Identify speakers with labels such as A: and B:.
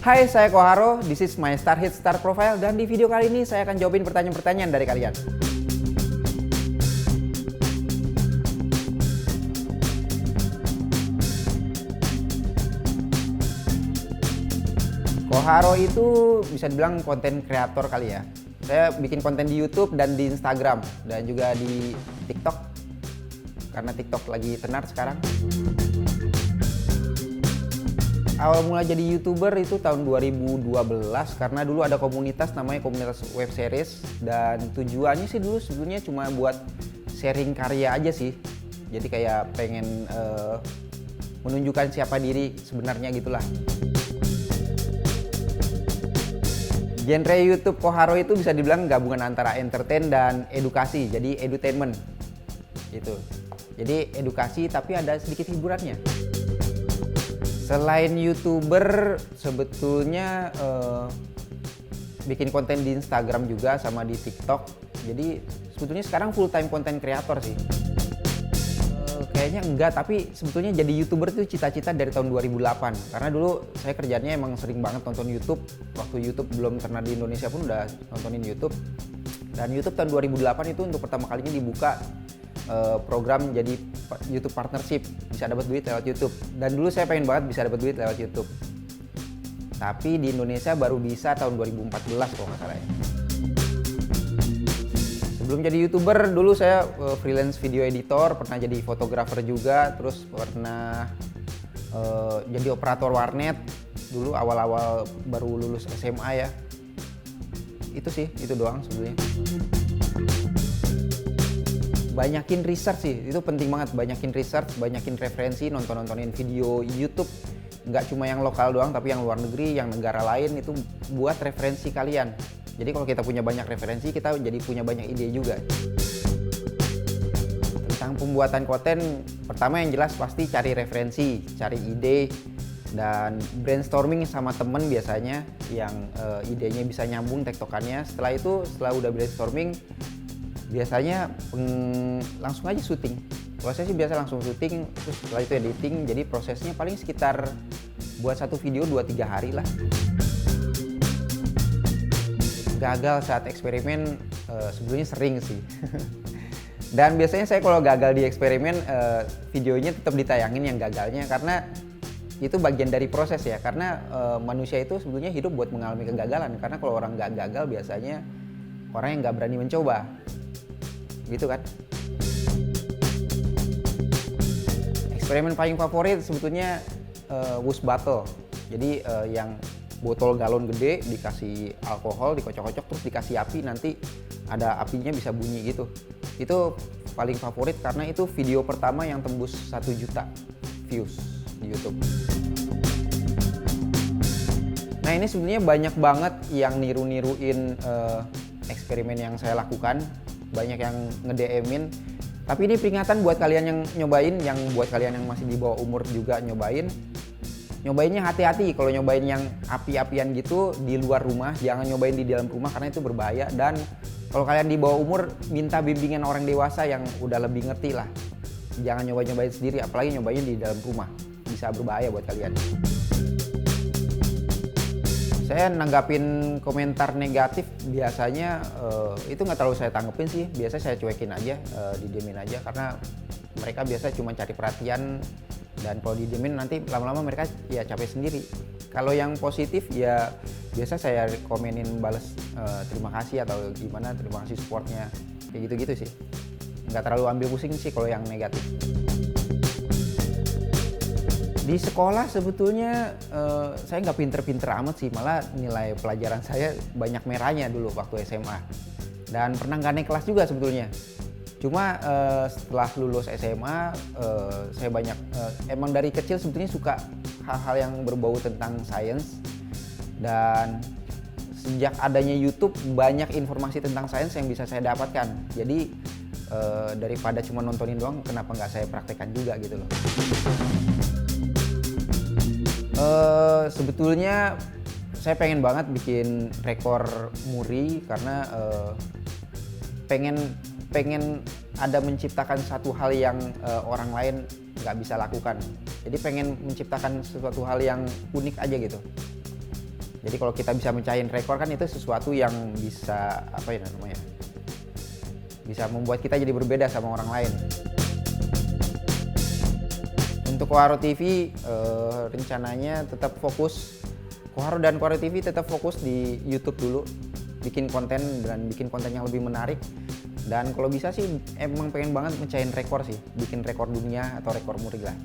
A: Hai, saya Koharo, this is my Star Hit Star Profile, dan di video kali ini saya akan jawabin pertanyaan-pertanyaan dari kalian. Koharo itu bisa dibilang konten kreator kali ya. Saya bikin konten di YouTube dan di Instagram dan juga di TikTok, karena TikTok lagi tenar sekarang. Awal mula jadi YouTuber itu tahun 2012 karena dulu ada komunitas namanya komunitas web series, dan tujuannya sih dulu sebetulnya cuma buat sharing karya aja sih. Jadi kayak pengen menunjukkan siapa diri sebenarnya gitulah. Genre YouTube Koharo itu bisa dibilang gabungan antara entertain dan edukasi, jadi edutainment gitu. Jadi edukasi tapi ada sedikit hiburannya. Selain YouTuber, sebetulnya bikin konten di Instagram juga sama di TikTok. Jadi sebetulnya sekarang full time content creator sih. Kayaknya enggak, tapi sebetulnya jadi YouTuber itu cita-cita dari tahun 2008. Karena dulu saya kerjanya emang sering banget nonton YouTube. Waktu YouTube belum terkenal di Indonesia pun udah nontonin YouTube. Dan YouTube tahun 2008 itu untuk pertama kalinya dibuka program jadi YouTube partnership, bisa dapat duit lewat YouTube. Dan dulu saya pengen banget bisa dapat duit lewat YouTube. Tapi di Indonesia baru bisa tahun 2014 kalau nggak salah ya. Sebelum jadi YouTuber dulu saya freelance video editor, pernah jadi fotografer juga, terus pernah jadi operator warnet dulu awal-awal baru lulus SMA ya. Itu sih, itu doang sebenarnya. Banyakin research sih, itu penting banget. Banyakin research, banyakin referensi, nontonin video YouTube. Nggak cuma yang lokal doang, tapi yang luar negeri, yang negara lain, itu buat referensi kalian. Jadi kalau kita punya banyak referensi, kita jadi punya banyak ide juga. Tentang pembuatan konten, pertama yang jelas pasti cari referensi, cari ide, dan brainstorming sama temen biasanya yang idenya bisa nyambung tektokannya. Setelah itu, setelah udah brainstorming, biasanya langsung aja syuting. Kalau saya sih biasa langsung syuting, terus setelah itu editing. Jadi prosesnya paling sekitar buat satu video 2-3 hari lah. Gagal saat eksperimen sebetulnya sering sih. Dan biasanya saya kalau gagal di eksperimen, videonya tetap ditayangin yang gagalnya, karena itu bagian dari proses ya. Karena manusia itu sebetulnya hidup buat mengalami kegagalan. Karena kalau orang nggak gagal biasanya orang yang nggak berani mencoba. Gitu kan. Eksperimen paling favorit sebetulnya Whoosh Battle. Jadi yang botol galon gede dikasih alkohol, dikocok-kocok, terus dikasih api, nanti ada apinya bisa bunyi gitu. Itu paling favorit karena itu video pertama yang tembus 1 juta views di YouTube. Nah ini sebenarnya banyak banget yang niru-niruin eksperimen yang saya lakukan. Banyak yang nge-DM-in. Tapi ini peringatan buat kalian yang nyobain, yang buat kalian yang masih di bawah umur juga nyobain. Nyobainnya hati-hati, kalau nyobain yang api-apian gitu di luar rumah, jangan nyobain di dalam rumah karena itu berbahaya. Dan kalau kalian di bawah umur, minta bimbingan orang dewasa yang udah lebih ngerti lah. Jangan nyobain sendiri, apalagi nyobain di dalam rumah. Bisa berbahaya buat kalian. Saya nanggapin komentar negatif biasanya itu nggak terlalu saya tanggepin sih. Biasa saya cuekin aja, didiemin aja, karena mereka biasa cuma cari perhatian, dan kalau didiemin nanti lama-lama mereka ya capek sendiri. Kalau yang positif ya biasa saya komenin bales terima kasih atau gimana, terima kasih supportnya, kayak gitu-gitu sih. Nggak terlalu ambil pusing sih kalau yang negatif. Di sekolah sebetulnya saya nggak pinter-pinter amat sih, malah nilai pelajaran saya banyak merahnya dulu waktu SMA. Dan pernah nggak naik kelas juga sebetulnya. Cuma setelah lulus SMA, saya banyak, emang dari kecil sebetulnya suka hal-hal yang berbau tentang sains. Dan sejak adanya YouTube, banyak informasi tentang sains yang bisa saya dapatkan. Jadi daripada cuma nontonin doang, kenapa nggak saya praktekkan juga gitu loh. Sebetulnya saya pengen banget bikin rekor muri karena pengen ada menciptakan satu hal yang orang lain nggak bisa lakukan. Jadi pengen menciptakan sesuatu hal yang unik aja gitu. Jadi kalau kita bisa mencahin rekor kan itu sesuatu yang bisa apa ya namanya? Bisa membuat kita jadi berbeda sama orang lain. Untuk Koharo TV rencananya tetap fokus Koharo dan Koharo TV tetap fokus di YouTube dulu, bikin konten dan bikin konten yang lebih menarik. Dan kalau bisa sih emang pengen banget mencahin rekor sih, bikin rekor dunia atau rekor muri lah.